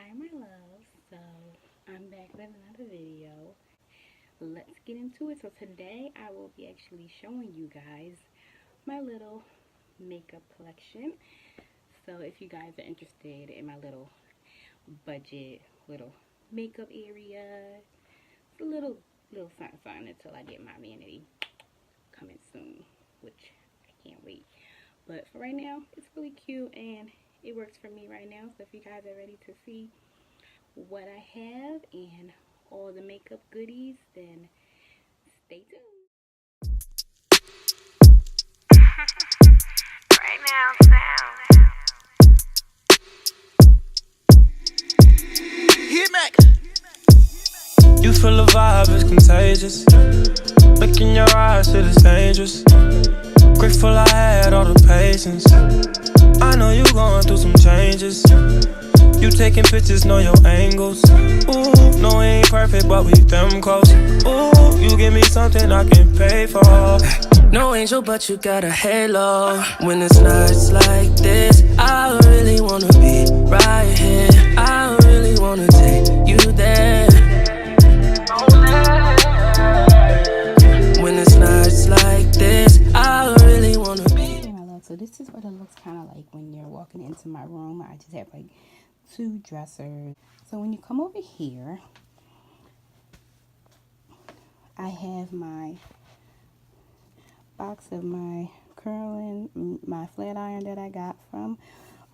Hi my love, so I'm back with another video. Let's get into it. So today I will be actually showing you guys my little makeup collection. So if you guys are interested in my little budget little makeup area, it's a little something until I get my vanity coming soon, which I can't wait. But for right now, it's really cute and it works for me right now. So if you guys are ready to see what I have and all the makeup goodies, then stay tuned. Right now, sound. Hit Mac. You feel the vibe is contagious. Look in your eyes, shit is dangerous. Grateful I had all the patience. I know you going through some changes. You taking pictures, know your angles. Ooh, no, we ain't perfect, but we them close. Ooh, you give me something I can pay for. No angel, but you got a halo. When it's nights like this, I really wanna be right here. I really wanna take you there. When it's nights like this, I really wanna be. Hey my love, so this is what it looks kind of like when you're walking into my room. I just have like two dressers. So when you come over here, I have my box of my my flat iron that I got from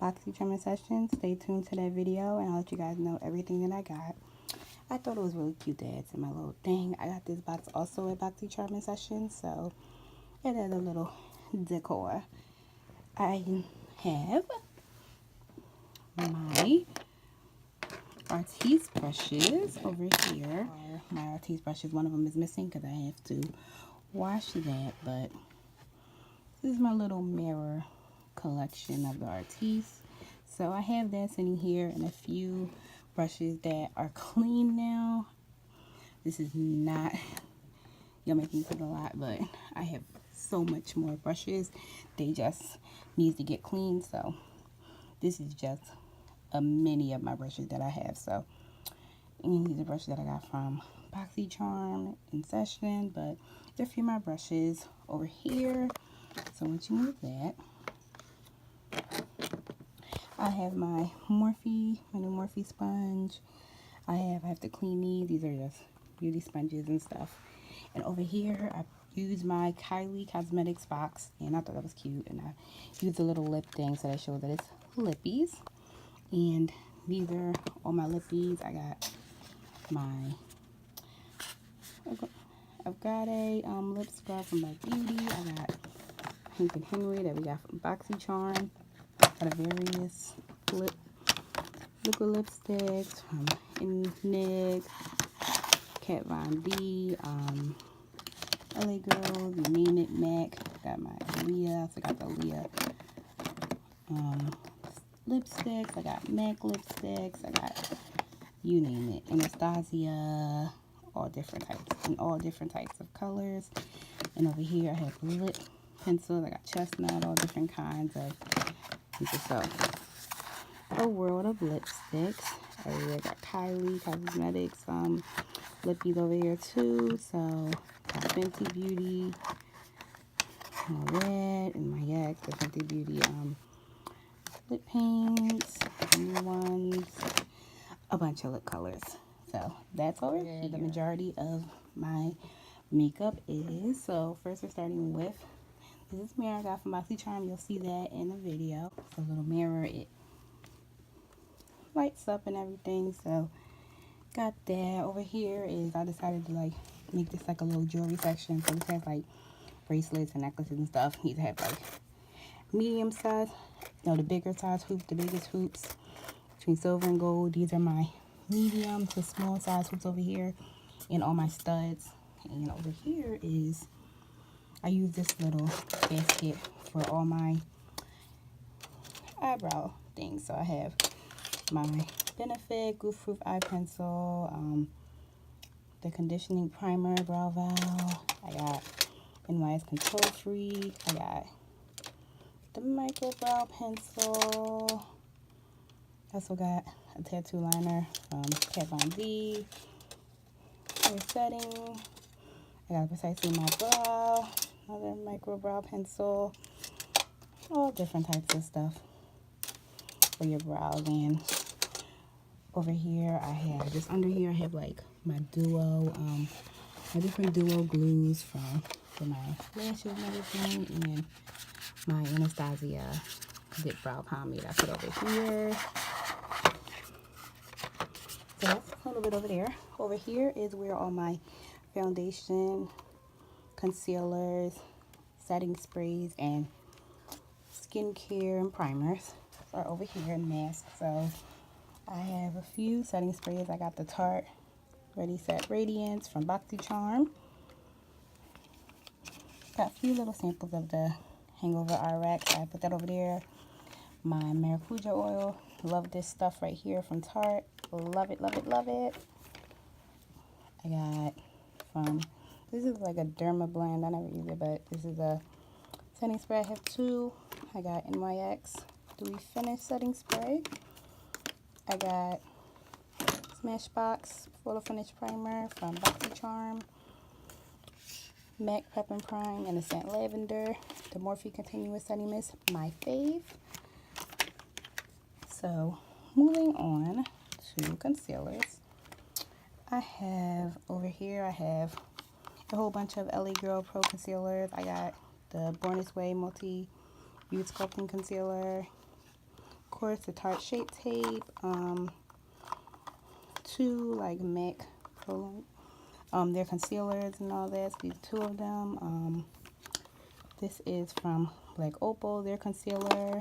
BoxyCharm Sessions. Stay tuned to that video and I'll let you guys know everything that I got. I thought it was really cute to add to my little thing. I got this box also at BoxyCharm Sessions, so it has a little decor. I have my Artiste brushes over here. My Artiste brushes, one of them is missing because I have to wash that, but this is my little mirror collection of the Artiste. So I have that sitting here and a few brushes that are clean now. This is not, you'll make me put a lot, but I have so much more brushes. They just need to get clean, so this is just a mini of my brushes that I have. So, and these are brushes that I got from BoxyCharm in Session, but there are a few of my brushes over here. So once you move that, I have my new Morphe sponge. I have to clean these. These are just beauty sponges and stuff. And over here, I used my Kylie Cosmetics box, and I thought that was cute. And I used a little lip thing so that shows that it's lippies. And these are all my lippies. I got my I've got a lip scrub from My Beauty. I got Hank and Henry that we got from BoxyCharm. Got a various liquid lipsticks from NYX, Kat Von D, LA Girl, you name it, MAC. Got my Leah. So I got the Leah lipsticks. I got MAC lipsticks. I got you name it, Anastasia, all different types, in all different types of colors. And over here I have lip pencils. I got chestnut, all different kinds of pieces. So a world of lipsticks. I got Kylie Cosmetics lippies over here too. So got Fenty Beauty, my red, and my the Fenty Beauty lip paints, new ones, a bunch of lip colors. So that's over here. The majority of my makeup is. So first we're starting with this mirror I got from BoxyCharm. You'll see that in the video. It's a little mirror. It lights up and everything. So got that. Over here is, I decided to like make this like a little jewelry section. So this has like bracelets and necklaces and stuff. These have like medium size, the bigger size hoops, the biggest hoops between silver and gold. These are my medium to small size hoops over here, and all my studs. And over here is, I use this little basket for all my eyebrow things. So I have my Benefit Goof Proof eye pencil, the conditioning primer, brow val. I got NYS Control Freak. I got the micro brow pencil. I also got a tattoo liner from Kat Von D. Hair setting. I got Precisely My Brow. Another micro brow pencil. All different types of stuff for your brows. And over here I have, just under here I have like my duo, my different duo glues for my lashes and everything, and my Anastasia dip brow pomade I put over here. So that's a little bit over there. Over here is where all my foundation, concealers, setting sprays, and skincare and primers are over here, and masks. So I have a few setting sprays. I got the Tarte Ready Set Radiance from BoxyCharm. Got a few little samples of the Hangover RX. I put that over there. My Maracuja oil. Love this stuff right here from Tarte. Love it, love it, love it. I got from, this is like a Derma blend. I never use it, but this is a setting spray. I have two. I got NYX Dewy Finish setting spray. I got Smashbox Photo Finish Primer from BoxyCharm. MAC Prep and Prime and the Scent Lavender. The Morphe Continuous Setting Mist, my fave. So, moving on to concealers. I have, over here, I have a whole bunch of LA Girl Pro concealers. I got the Born This Way Multi-Use Sculpting Concealer. Of course, the Tarte Shape Tape. Two, like, MAC Pro, their concealers and all that. So these two of them. This is from Black Opal, their concealer.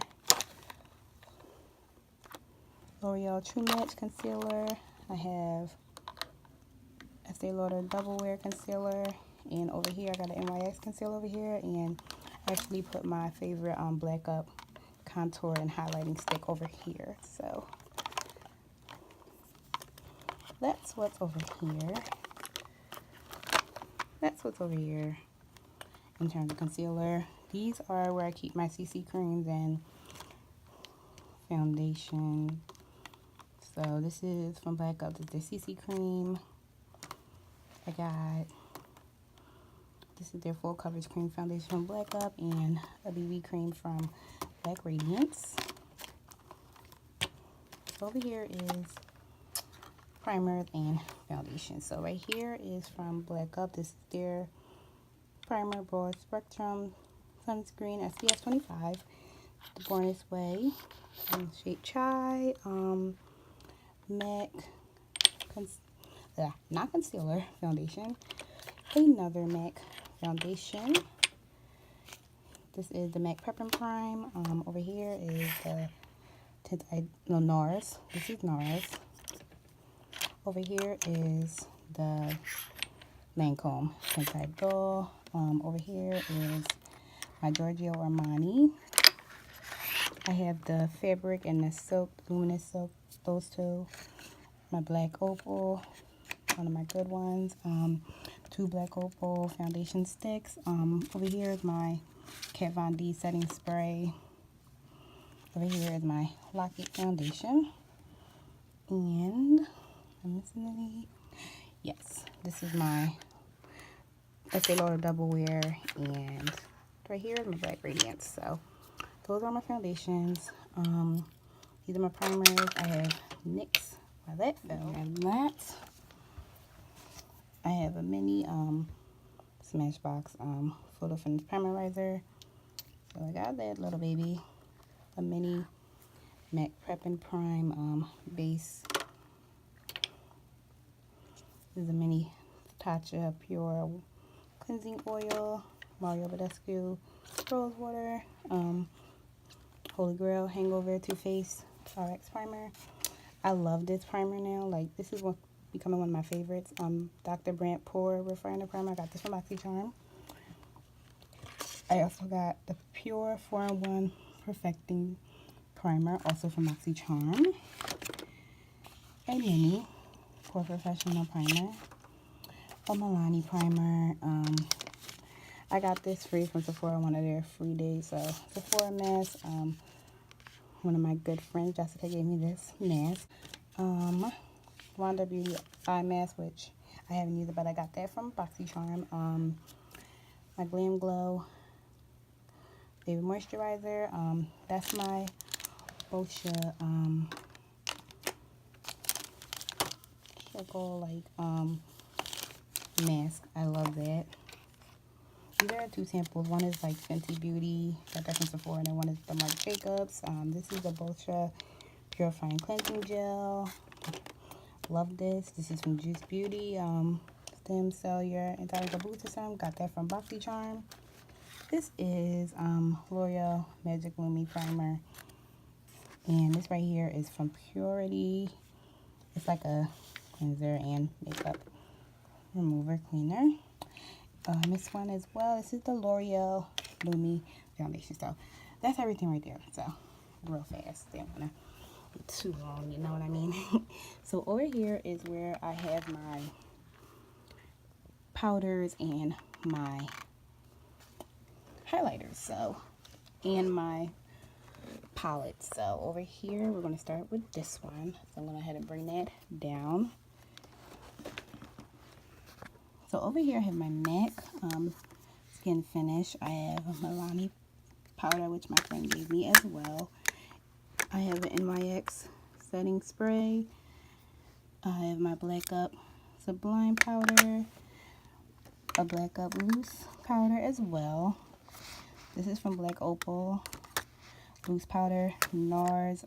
L'Oreal True Match concealer. I have Estee Lauder Double Wear concealer, and over here I got an NYX concealer over here, and I actually put my favorite Black Up contour and highlighting stick over here. So that's what's over here. That's what's over here in terms of concealer. These are where I keep my CC creams and foundation. So this is from Black Up. This is their CC cream. I got, this is their full coverage cream foundation from Black Up, and a BB cream from Black Radiance. Over here is primers and foundation. So right here is from Black Up. This is their primer, broad spectrum sunscreen, SPF 25. The Born This Way, shade Chai, MAC, not concealer, foundation. Another MAC foundation. This is the MAC Prep and Prime. Over here is the NARS. This is NARS. Over here is the Lancome Tinted Dull. Over here is my Giorgio Armani. I have the fabric and the silk, luminous silk, those two. My Black Opal, one of my good ones. Two Black Opal foundation sticks. Over here is my Kat Von D setting spray. Over here is my Lock-It foundation. And, I'm missing any? Yes, this is my Estee Lauder Double Wear, and right here is my Black Radiance. So those are my foundations. These are my primers. I have NYX Violet, and that I have a mini Smashbox Photo Finish Primerizer. So I got that little baby, a mini MAC Prep and Prime base. This is a mini Tatcha Pure Cleansing Oil, Mario Badescu Rose Water, Holy Grail Hangover Too Faced RX Primer. I love this primer now. Like, this is becoming one of my favorites. Dr. Brandt Pore Refiner Primer. I got this from BoxyCharm. I also got the Pure 4-in-1 Perfecting Primer, also from BoxyCharm. A mini Pore Professional Primer. A Milani Primer. I got this free from Sephora, one of their free days. So Sephora mask. One of my good friends, Jessica, gave me this mask. Wonder Beauty eye mask, which I haven't used it, but I got that from BoxyCharm. My Glam Glow Baby Moisturizer. That's my Boscia circle mask. I love that. These are two samples. One is like Fenty Beauty, got that from Sephora, and then one is the Marc Jacobs. This is the Boscia Purifying Cleansing Gel. Love this. This is from Juice Beauty. Stem Cellular Anti-Wrinkle Booster Serum. Got that from BoxyCharm. This is L'Oreal Magic Lumi Primer. And this right here is from Purity. It's like a cleanser and makeup remover cleaner. This one as well. This is the L'Oreal Lumi Foundation. So that's everything right there. So real fast. Don't want to get too long, you know what I mean? So over here is where I have my powders and my highlighters. So, and my palette. So over here we're going to start with this one. So I'm going to go ahead and bring that down. So over here I have my MAC Skin Finish. I have a Milani powder, which my friend gave me as well. I have an NYX setting spray. I have my Black Up Sublime powder, a Black Up loose powder as well. This is from Black Opal loose powder, NARS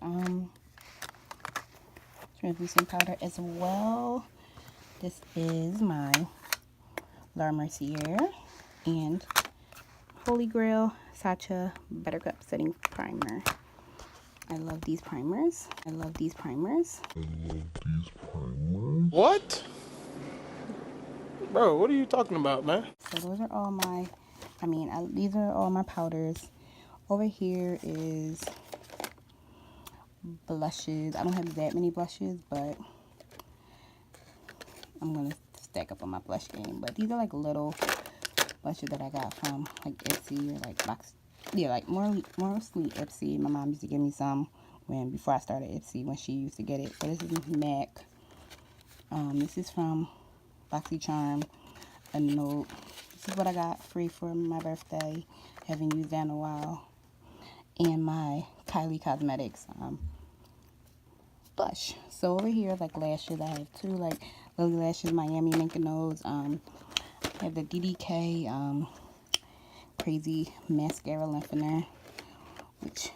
translucent powder as well. This is my La Mercier and Holy Grail Sacha Buttercup Setting Primer. I love these primers. I love these primers. What? Bro, what are you talking about, man? So those are all my, these are all my powders. Over here is blushes. I don't have that many blushes, but I'm going to stack up on my blush game. But these are like little blushes that I got from like Ipsy or like Box. Yeah, like mostly Ipsy. My mom used to give me some before I started Ipsy, when she used to get it. So this is MAC. This is from BoxyCharm. A note. This is what I got free for my birthday. Haven't used that in a while. And my Kylie Cosmetics blush. So over here, like lashes, I have two like Lily Lashes Miami Mykonos. I have the DDK Crazy Mascara Lengthener, which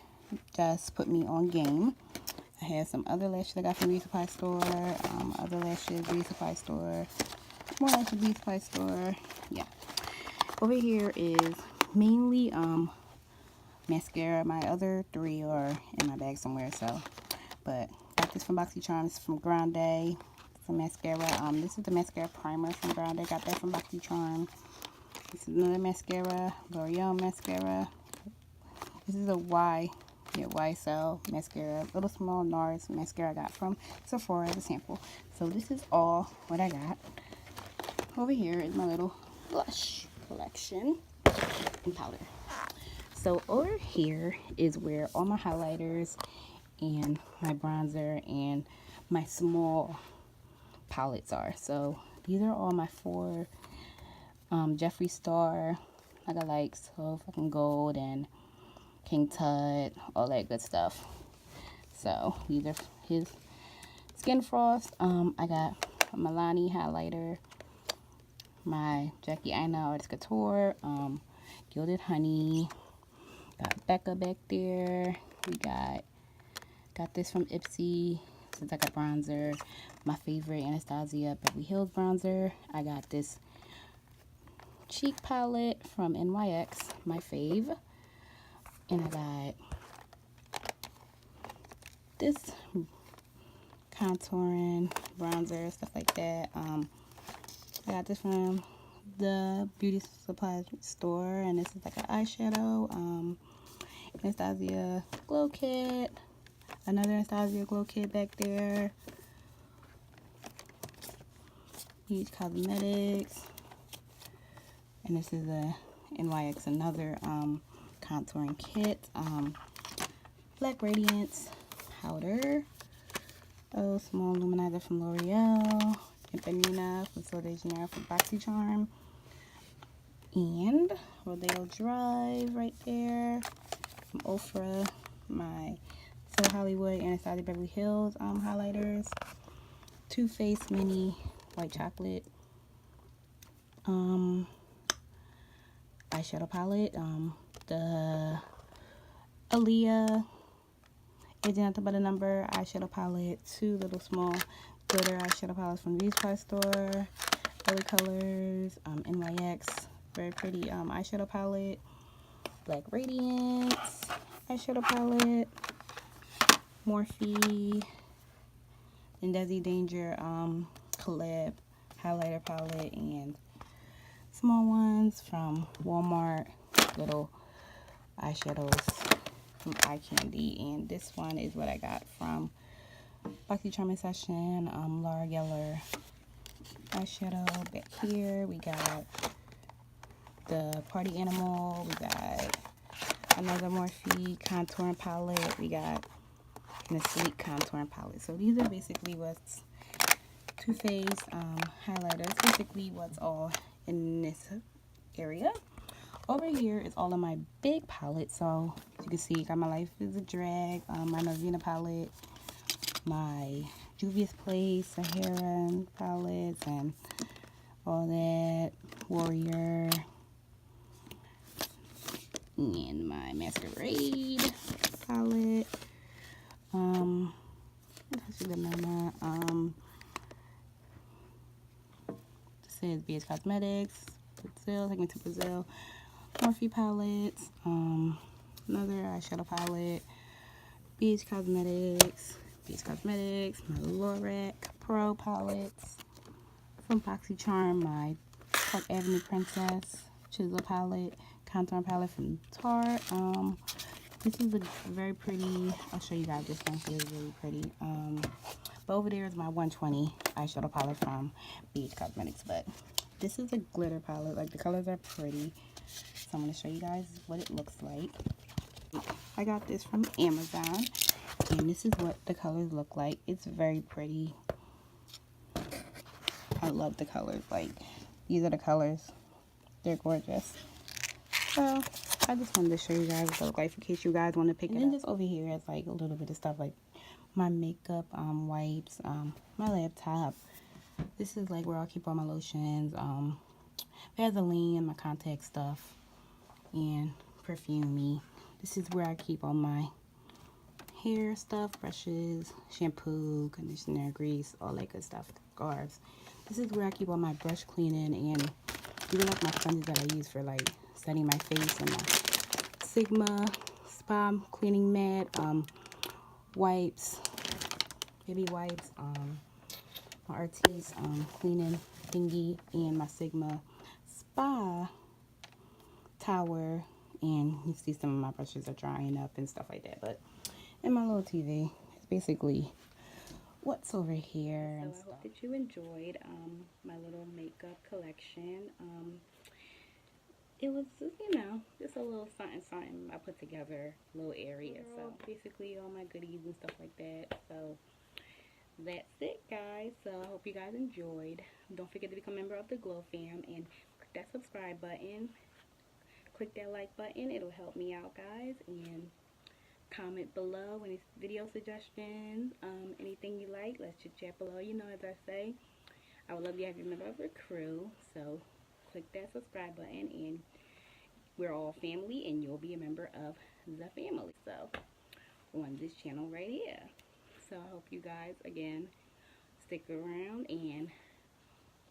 just put me on game. I have some other lashes I got from Beauty Supply Store. Other lashes, Beauty Supply Store. More lashes, Beauty Supply Store. Yeah. Over here is mainly mascara. My other three are in my bag somewhere. So, but got this from BoxyCharm. This is from Grande. Some mascara. This is the mascara primer from Grande. Got that from BoxyCharm. This is another mascara. L'Oreal mascara. This is a YSL mascara. Little small NARS mascara I got from Sephora as a sample. So this is all what I got. Over here is my little blush collection and powder. So over here is where all my highlighters and my bronzer and my small palettes are. So these are all my 4 Jeffree Star. I got like So Fucking Gold and King Tut, all that good stuff. So these are his Skin Frost. I got a Milani highlighter, my Jackie Aina Artist Couture, Gilded Honey, got Becca back there. We got this from Ipsy. Since I got bronzer, my favorite Anastasia Beverly Hills bronzer. I got this cheek palette from NYX, my fave. And I got this contouring bronzer, stuff like that. I got this from the Beauty Supply Store, and this is like an eyeshadow. Anastasia Glow Kit. Another Anastasia Glow Kit back there. Huge Cosmetics. And this is a NYX, another contouring kit. Black Radiance powder. Oh, small luminizer from L'Oreal. Empanina from Sol de Janeiro from BoxyCharm. And Rodeo Drive right there from Ofra. My So Hollywood Anastasia Beverly Hills highlighters. Too Faced Mini White Chocolate eyeshadow palette. The Aaliyah Agent Nothing But a Number eyeshadow palette. 2 little small glitter eyeshadow palettes from Beauty Supply Store. LA Colors, NYX, very pretty eyeshadow palette. Black Radiance eyeshadow palette. Morphe and Desi Danger collab highlighter palette, and small ones from Walmart, little eyeshadows from Eye Candy. And this one is what I got from BoxyCharm Session, Laura Geller eyeshadow. Back here we got the Party Animal, we got another Morphe contouring palette, we got the Sleek contouring palette. So these are basically what's Too Faced highlighters, basically what's all in this area. Over here is all of my big palettes. So as you can see, got my Life is a Drag, my Navina palette, my Juvia's Place, Sahara palettes, and all that, Warrior, and my Masquerade palette. What else is good on this says BH Cosmetics, Brazil, taking me to Brazil, Morphe palettes, another eyeshadow palette, BH Cosmetics, my Lorac Pro palettes from BoxyCharm, my Park Avenue Princess Chisel palette, contour palette from Tarte. This is a very pretty, I'll show you guys this one, it's really pretty. But over there is my 120 eyeshadow palette from BH Cosmetics. But this is a glitter palette, like the colors are pretty. So I'm going to show you guys what it looks like. I got this from Amazon, and this is what the colors look like. It's very pretty. I love the colors. Like, these are the colors. They're gorgeous. So I just wanted to show you guys what they look like in case you guys want to pick it up. And then just over here is like a little bit of stuff like my makeup wipes, my laptop. This is like where I'll keep all my lotions, Vaseline, my contact stuff, and perfume. This is where I keep all my hair stuff, brushes, shampoo, conditioner, grease, all that good stuff, scarves. This is where I keep all my brush cleaning, and even like my sponges that I use for like setting my face, and my Sigma spa cleaning mat, wipes, baby wipes, my Artis cleaning thingy, and my Sigma spa tower. And you see some of my brushes are drying up and stuff like that. But in my little TV, it's basically what's over here. So I hope that you enjoyed my little makeup collection. It was just, you know, just a little something I put together, a little area. So basically all my goodies and stuff like that. So that's it, guys. So I hope you guys enjoyed. Don't forget to become a member of the Glow fam and click that subscribe button. Click that like button. It'll help me out, guys. And comment below any video suggestions, anything you like. Let's chit chat below. You know, as I say, I would love to have you a member of the crew. So click that subscribe button, and we're all family, and you'll be a member of the family. So on this channel right here. So I hope you guys again stick around, and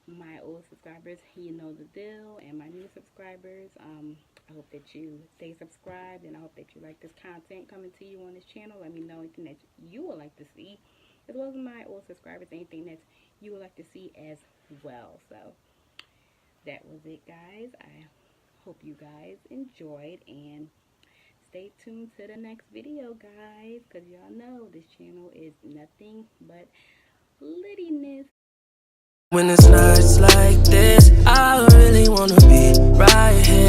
my old subscribers, you know the deal, and my new subscribers, I hope that you stay subscribed, and I hope that you like this content coming to you on this channel. Let me know anything that you would like to see, as well as my old subscribers, anything that you would like to see as well. So that was it, guys. I hope you guys enjoyed, and stay tuned to the next video, guys, because y'all know this channel is nothing but littiness. When it's nights like this, I really wanna be right here.